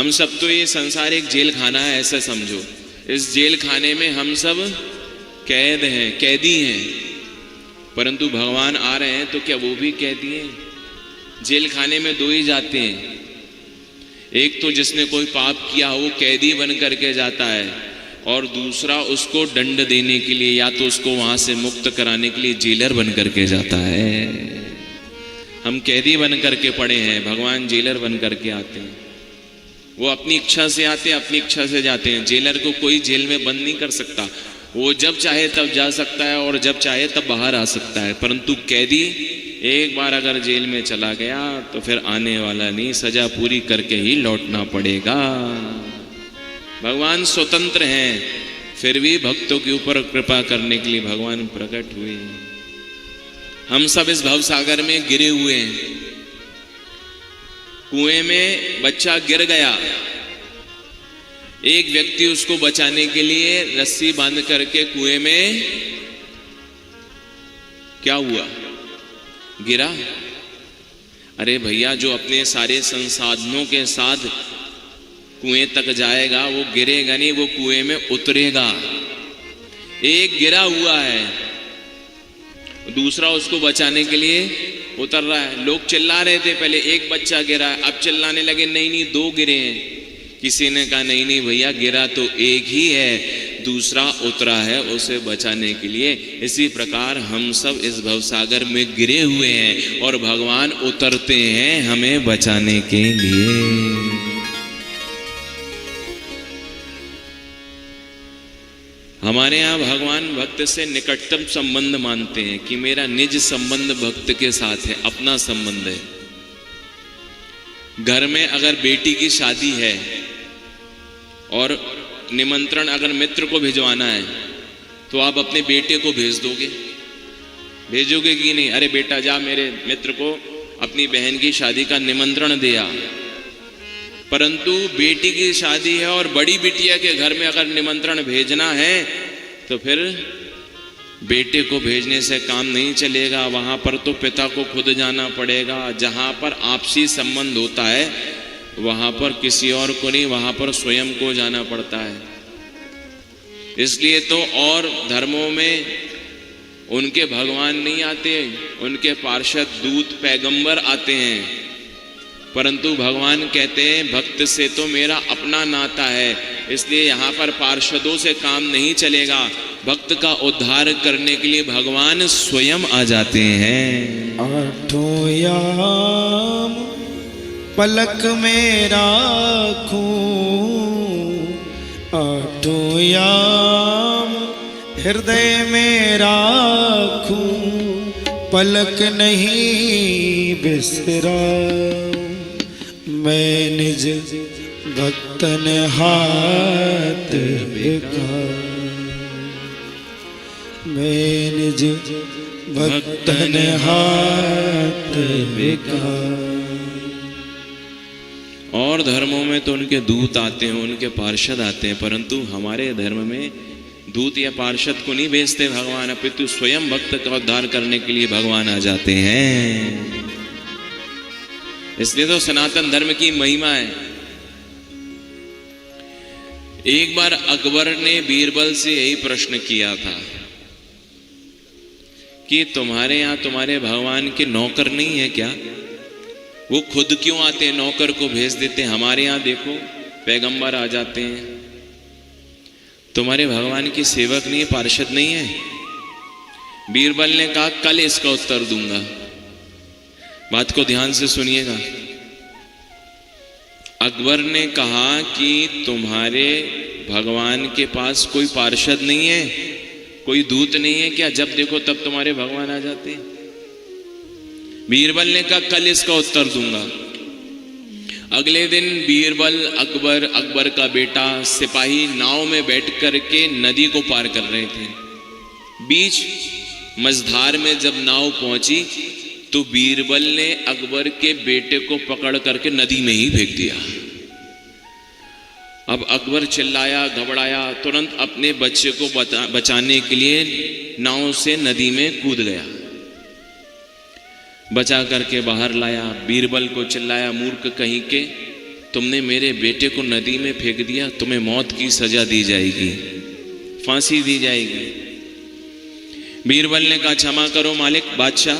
हम सब तो ये संसार एक जेल खाना है ऐसा समझो। इस जेल खाने में हम सब कैद हैं, कैदी हैं, परंतु भगवान आ रहे हैं तो क्या वो भी कैदी हैं? जेल खाने में दो ही जाते हैं, एक तो जिसने कोई पाप किया वो कैदी बन करके जाता है, और दूसरा उसको दंड देने के लिए या तो उसको वहां से मुक्त कराने के लिए जेलर बन करके जाता है। हम कैदी बन करके पड़े हैं, भगवान जेलर बन करके आते हैं। वो अपनी इच्छा से आते हैं, अपनी इच्छा से जाते हैं। जेलर को कोई जेल में बंद नहीं कर सकता, वो जब चाहे तब जा सकता है और जब चाहे तब बाहर आ सकता है, परंतु कैदी एक बार अगर जेल में चला गया तो फिर आने वाला नहीं, सजा पूरी करके ही लौटना पड़ेगा। भगवान स्वतंत्र हैं, फिर भी भक्तों के ऊपर कृपा करने के लिए भगवान प्रकट हुए। हम सब इस भवसागर में गिरे हुए हैं। कुएं में बच्चा गिर गया, एक व्यक्ति उसको बचाने के लिए रस्सी बांध करके कुएं में क्या हुआ, गिरा। अरे भैया, जो अपने सारे संसाधनों के साथ कुएं तक जाएगा वो गिरेगा नहीं, वो कुएं में उतरेगा। एक गिरा हुआ है, दूसरा उसको बचाने के लिए उतर रहा है। लोग चिल्ला रहे थे पहले एक बच्चा गिरा है, अब चिल्लाने लगे नहीं नहीं दो गिरे हैं। किसी ने कहा नहीं नहीं भैया, गिरा तो एक ही है, दूसरा उतरा है उसे बचाने के लिए। इसी प्रकार हम सब इस भवसागर में गिरे हुए हैं और भगवान उतरते हैं हमें बचाने के लिए। हमारे यहाँ भगवान भक्त से निकटतम संबंध मानते हैं कि मेरा निज संबंध भक्त के साथ है, अपना संबंध है। घर में अगर बेटी की शादी है और निमंत्रण अगर मित्र को भिजवाना है तो आप अपने बेटे को भेज दोगे, भेजोगे कि नहीं? अरे बेटा जा मेरे मित्र को अपनी बहन की शादी का निमंत्रण दिया। परंतु बेटी की शादी है और बड़ी बिटिया के घर में अगर निमंत्रण भेजना है तो फिर बेटे को भेजने से काम नहीं चलेगा, वहां पर तो पिता को खुद जाना पड़ेगा। जहां पर आपसी संबंध होता है वहां पर किसी और को नहीं, वहां पर स्वयं को जाना पड़ता है। इसलिए तो और धर्मों में उनके भगवान नहीं आते, उनके पार्षद दूत पैगंबर आते हैं, परंतु भगवान कहते हैं भक्त से तो मेरा अपना नाता है, इसलिए यहाँ पर पार्षदों से काम नहीं चलेगा। भक्त का उद्धार करने के लिए भगवान स्वयं आ जाते हैं। आठों याम पलक में राखूं, आठों याम हृदय में राखूं, पलक नहीं बिसराऊं। मैं निज भक्तन हाथ बिखाऊं, मैं निज भक्तन हाथ बिखाऊं। और धर्मों में तो उनके दूत आते हैं, उनके पार्षद आते हैं, परंतु हमारे धर्म में दूत या पार्षद को नहीं भेजते भगवान, अपितु स्वयं भक्त का उद्धार करने के लिए भगवान आ जाते हैं। इसलिए तो सनातन धर्म की महिमा है। एक बार अकबर ने बीरबल से यही प्रश्न किया था कि तुम्हारे यहाँ तुम्हारे भगवान के नौकर नहीं है क्या? वो खुद क्यों आते हैं, नौकर को भेज देते हैं? हमारे यहाँ देखो पैगंबर आ जाते हैं। तुम्हारे भगवान की सेवक नहीं है, पार्षद नहीं है? बीरबल ने कहा कल इसका उत्तर दूंगा। बात को ध्यान से सुनिएगा। अकबर ने कहा कि तुम्हारे भगवान के पास कोई पार्षद नहीं है, कोई दूत नहीं है क्या? जब देखो तब तुम्हारे भगवान आ जाते हैं। बीरबल ने कहा कल इसका उत्तर दूंगा। अगले दिन बीरबल अकबर का बेटा सिपाही नाव में बैठ करके नदी को पार कर रहे थे। बीच मझधार में जब नाव पहुंची तो बीरबल ने अकबर के बेटे को पकड़ करके नदी में ही फेंक दिया। अब अकबर चिल्लाया, घबराया, तुरंत अपने बच्चे को बचाने के लिए नाव से नदी में कूद गया, बचा करके बाहर लाया। बीरबल को चिल्लाया मूर्ख कहीं के, तुमने मेरे बेटे को नदी में फेंक दिया, तुम्हें मौत की सजा दी जाएगी, फांसी दी जाएगी। बीरबल ने कहा क्षमा करो मालिक बादशाह,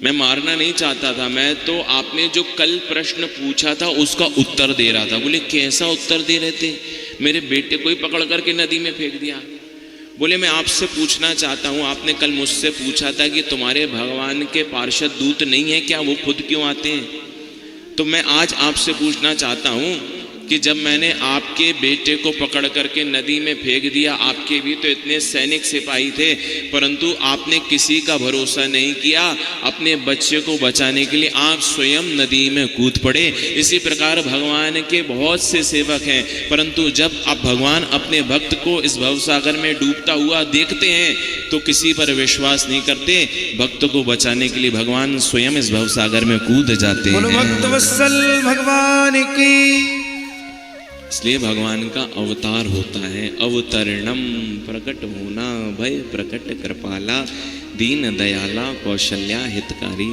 मैं मारना नहीं चाहता था, मैं तो आपने जो कल प्रश्न पूछा था उसका उत्तर दे रहा था। बोले कैसा उत्तर दे रहे थे? मेरे बेटे को ही पकड़ करके नदी में फेंक दिया। बोले मैं आपसे पूछना चाहता हूँ, आपने कल मुझसे पूछा था कि तुम्हारे भगवान के पार्षद दूत नहीं है क्या, वो खुद क्यों आते हैं? तो मैं आज आपसे पूछना चाहता हूँ कि जब मैंने आपके बेटे को पकड़ करके नदी में फेंक दिया, आपके भी तो इतने सैनिक सिपाही थे, परंतु आपने किसी का भरोसा नहीं किया, अपने बच्चे को बचाने के लिए आप स्वयं नदी में कूद पड़े। इसी प्रकार भगवान के बहुत से सेवक हैं, परंतु जब अब भगवान अपने भक्त को इस भवसागर में डूबता हुआ देखते हैं तो किसी पर विश्वास नहीं करते, भक्त को बचाने के लिए भगवान स्वयं इस भवसागर में कूद जाते हैं। भक्त वत्सल भगवान की। इसलिए भगवान का अवतार होता है, अवतरणम, प्रकट होना, भय प्रकट कृपाला, दीन दयाला, कौशल्या हितकारी।